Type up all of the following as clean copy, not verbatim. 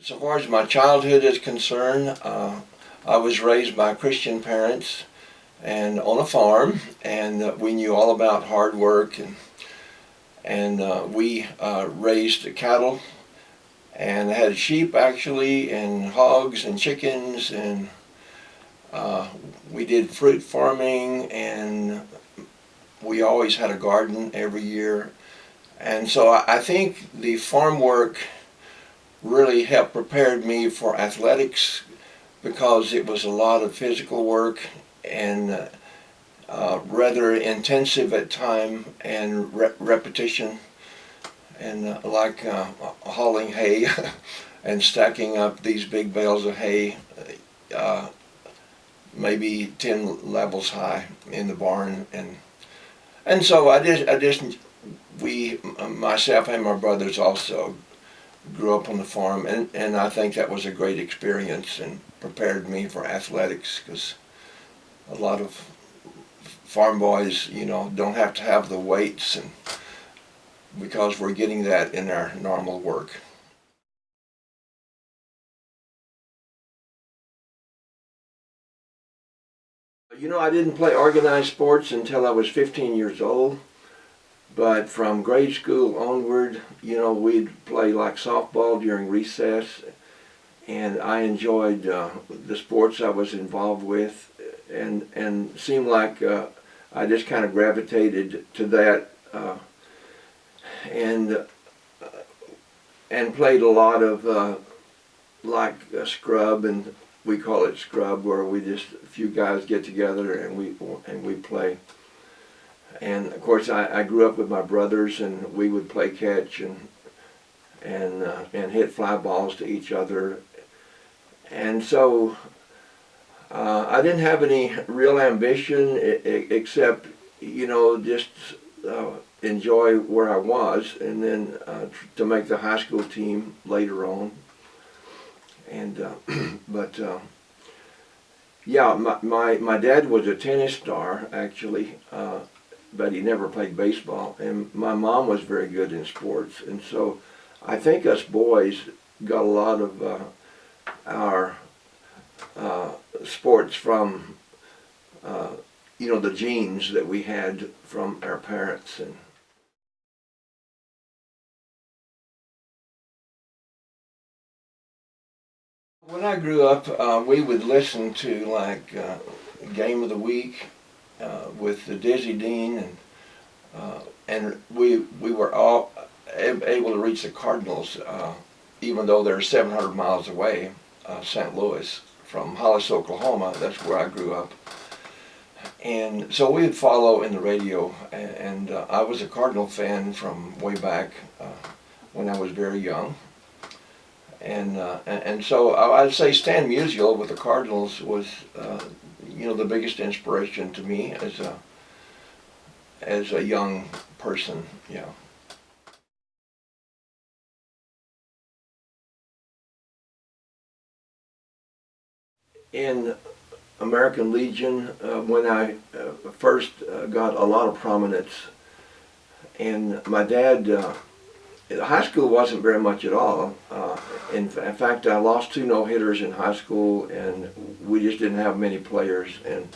So far as my childhood is concerned, I was raised by Christian parents and on a farm, and we knew all about hard work, and we raised cattle and had sheep actually, and hogs and chickens, and we did fruit farming, and we always had a garden every year. And so I think the farm work really helped prepare me for athletics, because it was a lot of physical work and rather intensive at time, and repetition, and like hauling hay and stacking up these big bales of hay, maybe 10 levels high in the barn, and so we, myself and my brothers also grew up on the farm, and I think that was a great experience and prepared me for athletics, because a lot of farm boys, don't have to have the weights, and because we're getting that in our normal work. I didn't play organized sports until I was 15 years old. But from grade school onward, we'd play like softball during recess, and I enjoyed the sports I was involved with, and seemed like I just kind of gravitated to that, and played a lot of like scrub, and we call it scrub, where we just a few guys get together and we play. And of course, I grew up with my brothers, and we would play catch and hit fly balls to each other. And so I didn't have any real ambition except, just enjoy where I was, and then to make the high school team later on. And but yeah, my dad was a tennis star actually. But he never played baseball, and my mom was very good in sports, and so I think us boys got a lot of our sports from the genes that we had from our parents. And when I grew up, we would listen to like Game of the Week with the Dizzy Dean, and we were all able to reach the Cardinals, even though they're 700 miles away, St. Louis, from Huddleston, Oklahoma. That's where I grew up. And so we would follow in the radio, and I was a Cardinal fan from way back when I was very young. And so I'd say Stan Musial with the Cardinals was the biggest inspiration to me as a young person. Yeah. In American Legion, when I first got a lot of prominence, and my dad, high school wasn't very much at all. In fact, I lost 2 no-hitters in high school, and we just didn't have many players and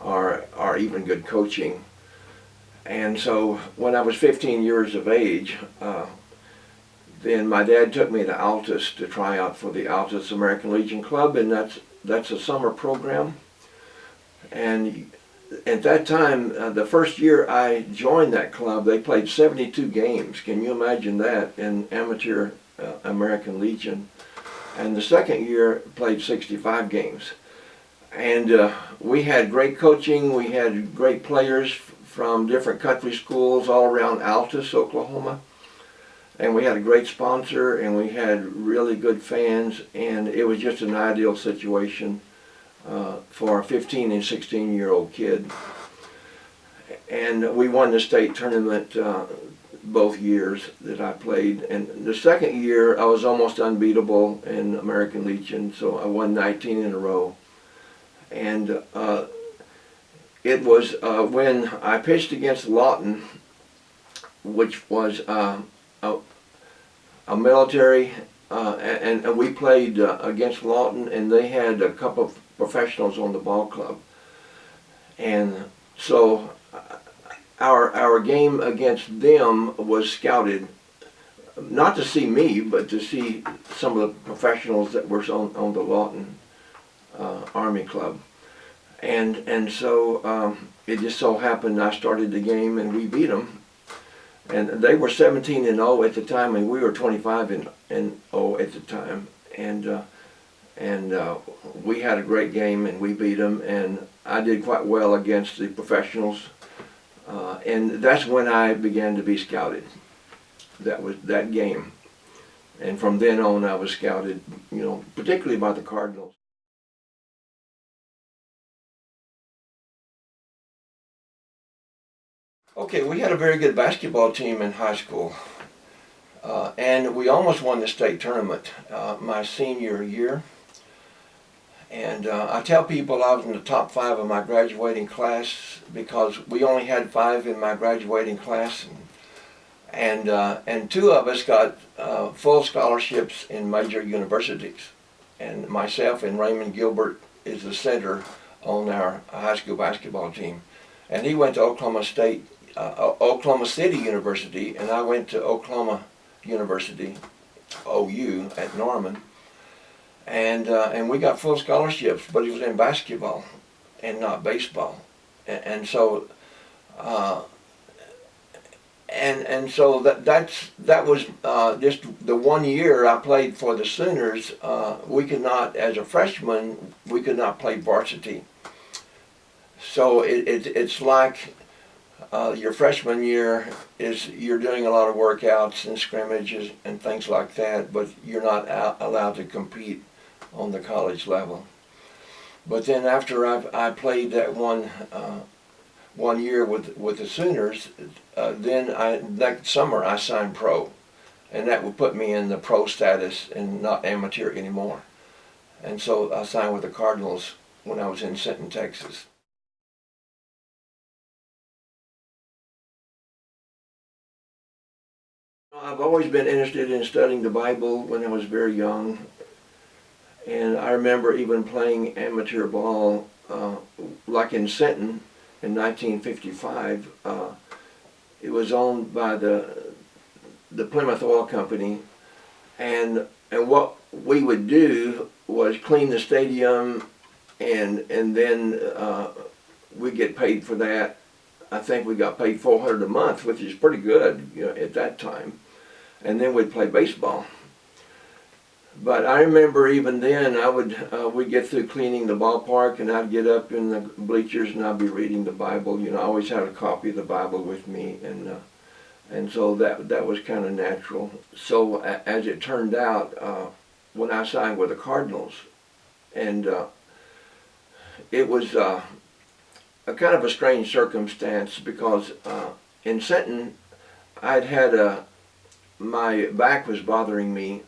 or even good coaching. And so when I was 15 years of age, then my dad took me to Altus to try out for the Altus American Legion Club, and that's a summer program. And at that time, the first year I joined that club, they played 72 games. Can you imagine that in amateur American Legion? And the second year played 65 games. And we had great coaching. We had great players from different country schools all around Altus, Oklahoma. And we had a great sponsor, and we had really good fans, and it was just an ideal situation for a 15 and 16-year-old kid. And we won the state tournament both years that I played. And the second year, I was almost unbeatable in American Legion, so I won 19 in a row. And it was when I pitched against Lawton, which was a military and we played against Lawton, and they had a couple of professionals on the ball club. And so our game against them was scouted, not to see me, but to see some of the professionals that were on the Lawton Army Club. And so it just so happened I started the game and we beat them. And they were 17-0 at the time, and we were 25-0 at the time. And we had a great game, and we beat them. And I did quite well against the professionals. And that's when I began to be scouted. That was that game. And from then on, I was scouted, particularly by the Cardinals. Okay, we had a very good basketball team in high school, and we almost won the state tournament my senior year. And I tell people I was in the top 5 of my graduating class because we only had 5 in my graduating class, and 2 of us got full scholarships in major universities. And myself and Raymond Gilbert is the center on our high school basketball team, and he went to Oklahoma City University, and I went to Oklahoma University, OU, at Norman, and we got full scholarships, but it was in basketball and not baseball, and so that was just the 1 year I played for the Sooners. We could not, as a freshman, we could not play varsity, so it's like. Your freshman year you're doing a lot of workouts and scrimmages and things like that, but you're not allowed to compete on the college level. But then after I played that one year with the Sooners, then that summer I signed pro, and that would put me in the pro status and not amateur anymore. And so I signed with the Cardinals when I was in Sinton, Texas. I've always been interested in studying the Bible when I was very young, and I remember even playing amateur ball, like in Sinton in 1955. It was owned by the Plymouth Oil Company, and what we would do was clean the stadium, and then we'd get paid for that. I think we got paid $400 a month, which is pretty good, at that time. And then we'd play baseball. But I remember even then we'd get through cleaning the ballpark, and I'd get up in the bleachers and I'd be reading the Bible. I always had a copy of the Bible with me, and so that was kind of natural. So as it turned out, when I signed with the Cardinals, and it was a kind of a strange circumstance because in Sinton I'd had my back was bothering me.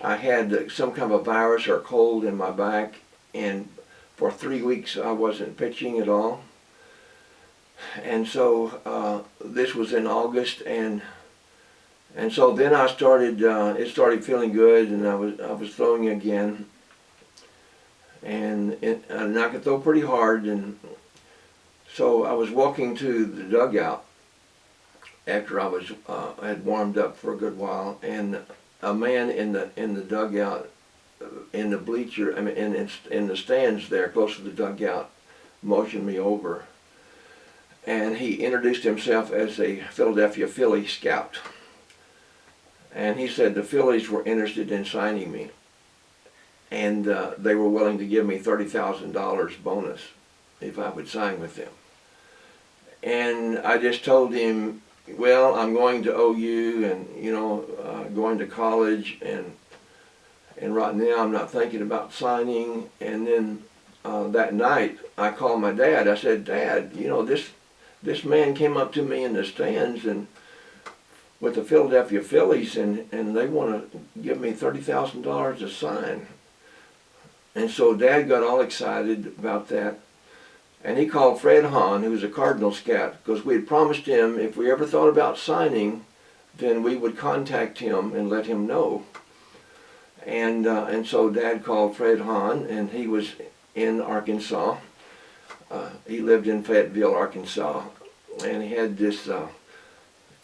I had some kind of a virus or cold in my back, and for 3 weeks I wasn't pitching at all. And so this was in August, and so then I started. It started feeling good, and I was throwing again, and I could throw pretty hard. And so I was walking to the dugout after I had warmed up for a good while, and a man in the dugout, in the bleacher, in the stands there close to the dugout, motioned me over, and he introduced himself as a Philadelphia Phillies scout, and he said the Phillies were interested in signing me, and they were willing to give me $30,000 bonus if I would sign with them. And I just told him, well, I'm going to OU, and going to college, and right now I'm not thinking about signing. And then that night I called my dad. I said, Dad, this man came up to me in the stands and with the Philadelphia Phillies, and they want to give me $30,000 to sign. And so Dad got all excited about that. And he called Fred Hahn, who was a Cardinal scout, because we had promised him if we ever thought about signing, then we would contact him and let him know. And so Dad called Fred Hahn, and he was in Arkansas. He lived in Fayetteville, Arkansas, and he had this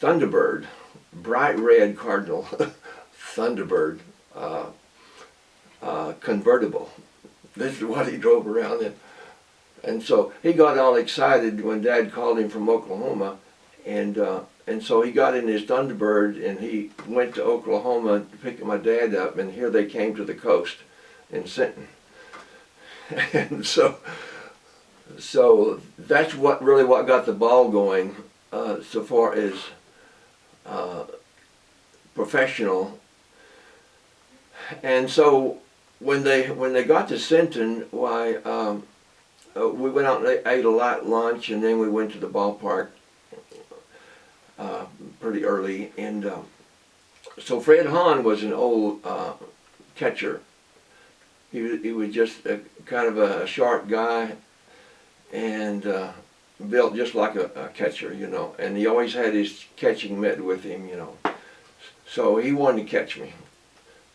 Thunderbird, bright red Cardinal Thunderbird convertible. This is what he drove around in. And so he got all excited when Dad called him from Oklahoma, and so he got in his Thunderbird and he went to Oklahoma to pick my dad up, and here they came to the coast in Sinton. And so that's what got the ball going so far as professional. And so when they got to Sinton, why we went out and ate a light lunch, and then we went to the ballpark pretty early. And so Fred Hahn was an old catcher. He was just kind of a short guy, and built just like a catcher, you know. And he always had his catching mitt with him, you know. So he wanted to catch me.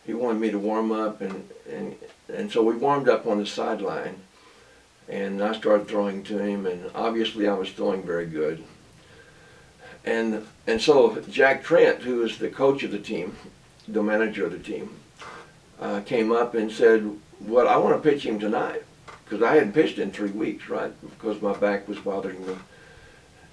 He wanted me to warm up, and so we warmed up on the sideline, and I started throwing to him, and obviously I was throwing very good. And so Jack Trent, who was the coach of the team, the manager of the team, came up and said, well, I want to pitch him tonight, because I hadn't pitched in 3 weeks, right, because my back was bothering me.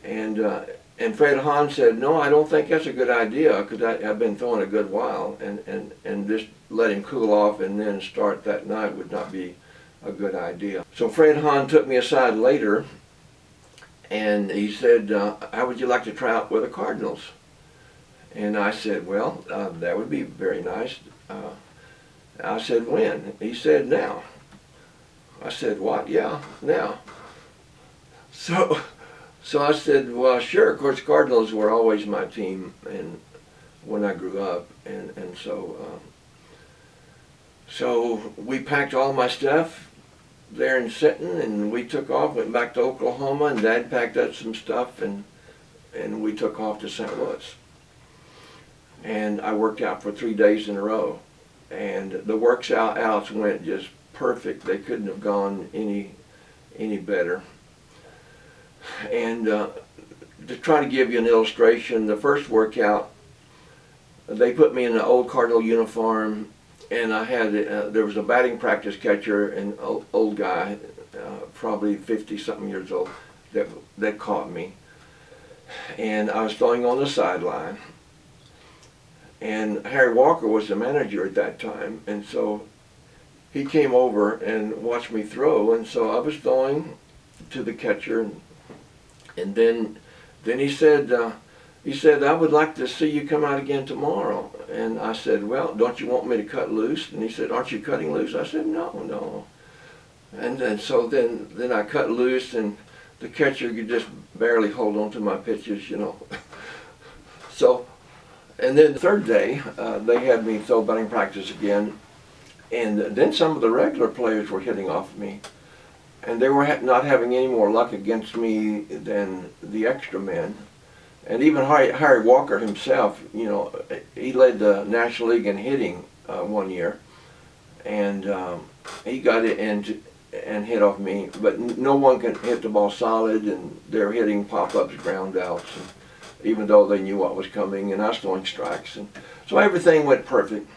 And Fred Hahn said, no, I don't think that's a good idea, because I've been throwing a good while, and just let him cool off and then start that night would not be a good idea. So Fred Hahn took me aside later, and he said, how would you like to try out with the Cardinals? And I said, well, that would be very nice. I said, when? He said, now. I said, what? Yeah, now. So I said, well, sure. Of course, Cardinals were always my team, and when I grew up, and so we packed all my stuff there in Sinton, and we took off, went back to Oklahoma, and Dad packed up some stuff, and we took off to St. Louis. And I worked out for 3 days in a row, and the workouts went just perfect. They couldn't have gone any better. And to try to give you an illustration, the first workout, they put me in the old Cardinal uniform, and I had there was a batting practice catcher, an old guy, probably 50-something years old, that caught me. And I was throwing on the sideline, and Harry Walker was the manager at that time, and so he came over and watched me throw, and so I was throwing to the catcher, and then he said, I would like to see you come out again tomorrow. And I said, well, don't you want me to cut loose? And he said, aren't you cutting loose? I said, no. And so then I cut loose, and the catcher could just barely hold on to my pitches, you know. So, and then the third day, they had me throw batting practice again, and then some of the regular players were hitting off me. And they were not having any more luck against me than the extra men. And even Harry Walker himself, you know, he led the National League in hitting 1 year. And he got it and hit off me. But no one can hit the ball solid, and they're hitting pop-ups, ground outs, and even though they knew what was coming, and I was throwing strikes. And so everything went perfect.